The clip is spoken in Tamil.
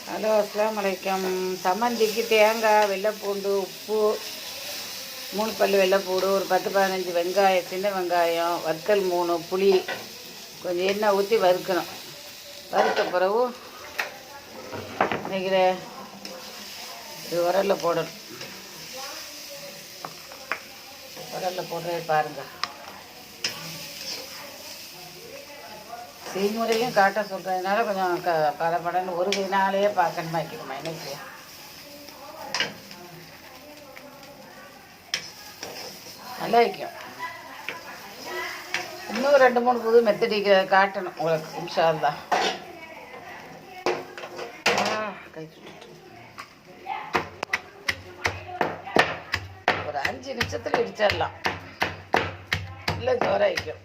ஹலோ, அஸ்ஸலாமு அலைக்கும். சம்மந்திக்கு தேங்காய், வெள்ளைப்பூண்டு, உப்பு, 3 பல் வெள்ளைப்பூடு, ஒரு 10-15 வெங்காயம், சின்ன வெங்காயம், வத்தல் 3, புளி, கொஞ்சம் எண்ணெய் ஊற்றி வறுக்கணும். வறுத்த பிறகு நினைக்கிற இது உரலில் போடணும். உரலில் போடுறது பாருங்கள். செய்முறையும் காட்ட சொல்கிறதுனால கொஞ்சம் படன்னு ஒரு கைனாலேயே பார்க்கணுமா வைக்கணுமா எனக்கு. நல்லா வைக்கும். இன்னும் 2-3 புது மெத்தடிக்க காட்டணும் உங்களுக்கு இன்ஷா அல்லாஹ். கை ஒரு 5 நிமிஷத்தில் இடிச்சிடலாம். இல்லை ஜோராக வைக்கும்.